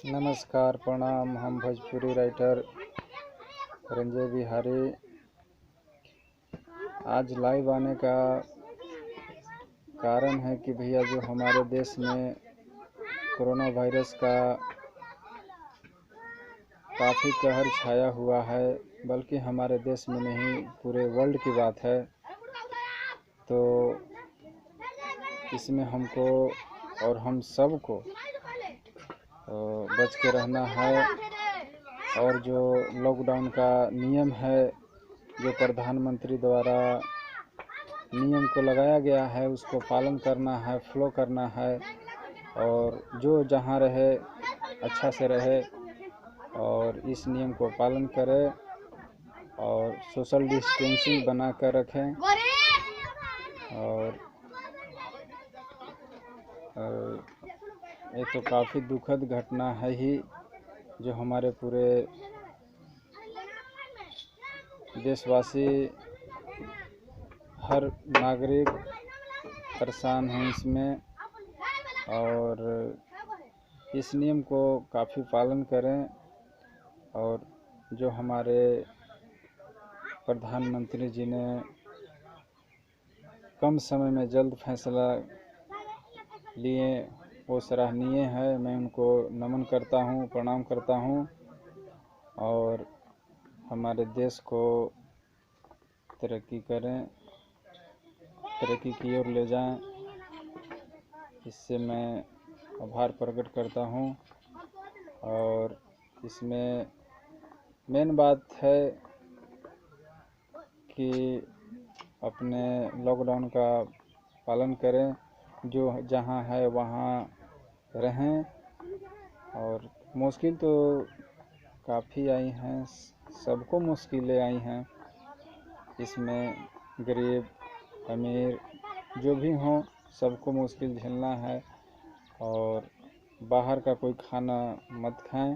नमस्कार, प्रणाम। हम भोजपुरी राइटर रंजय बिहारी आज लाइव आने का कारण है कि भैया जो हमारे देश में कोरोना वायरस का काफ़ी कहर छाया हुआ है, बल्कि हमारे देश में नहीं पूरे वर्ल्ड की बात है। तो इसमें हमको और हम सब को बच के रहना है और जो लॉकडाउन का नियम है, जो प्रधानमंत्री द्वारा नियम को लगाया गया है, उसको पालन करना है, फॉलो करना है और जो जहाँ रहे अच्छा से रहे और इस नियम को पालन करें और सोशल डिस्टेंसिंग बना कर रखें। और ये तो काफ़ी दुखद घटना है ही, जो हमारे पूरे देशवासी हर नागरिक परेशान हैं इसमें। और इस नियम को काफ़ी पालन करें और जो हमारे प्रधानमंत्री जी ने कम समय में जल्द फैसला लिए वो सराहनीय है। मैं उनको नमन करता हूँ, प्रणाम करता हूँ और हमारे देश को तरक्की करें, तरक्की की ओर ले जाएं, इससे मैं आभार प्रकट करता हूँ। और इसमें मेन बात है कि अपने लॉकडाउन का पालन करें, जो जहाँ है वहाँ रहें। और मुश्किल तो काफ़ी आई हैं, सबको मुश्किलें आई हैं इसमें, गरीब अमीर जो भी हों सबको मुश्किल झेलना है। और बाहर का कोई खाना मत खाएं,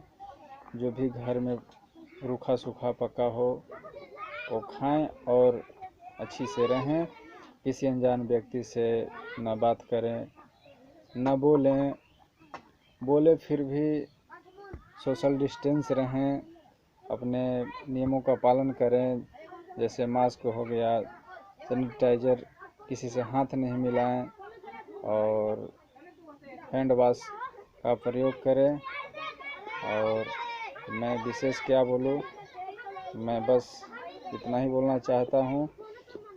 जो भी घर में रूखा सूखा पका हो वो खाएं और अच्छी से रहें। किसी अनजान व्यक्ति से ना बात करें, ना बोले फिर भी सोशल डिस्टेंस रहें, अपने नियमों का पालन करें, जैसे मास्क हो गया, सैनिटाइज़र, किसी से हाथ नहीं मिलाएं और हैंड वॉश का प्रयोग करें। और मैं विशेष क्या बोलूं, मैं बस इतना ही बोलना चाहता हूं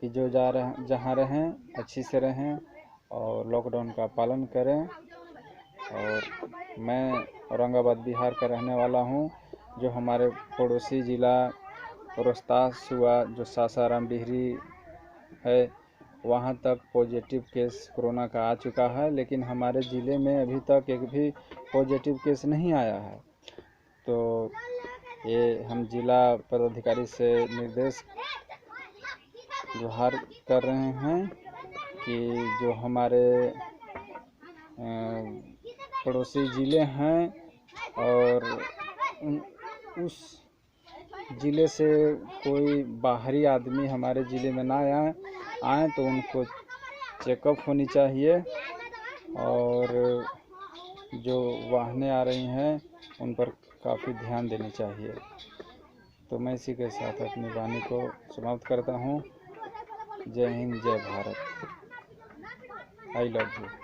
कि जो जहाँ रहें अच्छी से रहें और लॉकडाउन का पालन करें। और मैं औरंगाबाद बिहार का रहने वाला हूं, जो हमारे पड़ोसी ज़िला रोहतास हुआ, जो सासाराम डिहरी है, वहां तक पॉजिटिव केस कोरोना का आ चुका है, लेकिन हमारे ज़िले में अभी तक एक भी पॉजिटिव केस नहीं आया है। तो ये हम जिला पदाधिकारी से निर्देश गुहार कर रहे हैं कि जो हमारे पड़ोसी ज़िले हैं और उस ज़िले से कोई बाहरी आदमी हमारे ज़िले में ना आए तो उनको चेकअप होनी चाहिए। और जो वाहनें आ रही हैं उन पर काफ़ी ध्यान देनी चाहिए। तो मैं इसी के साथ अपनी वाणी को समाप्त करता हूँ। जय हिंद, जय भारत। I love you.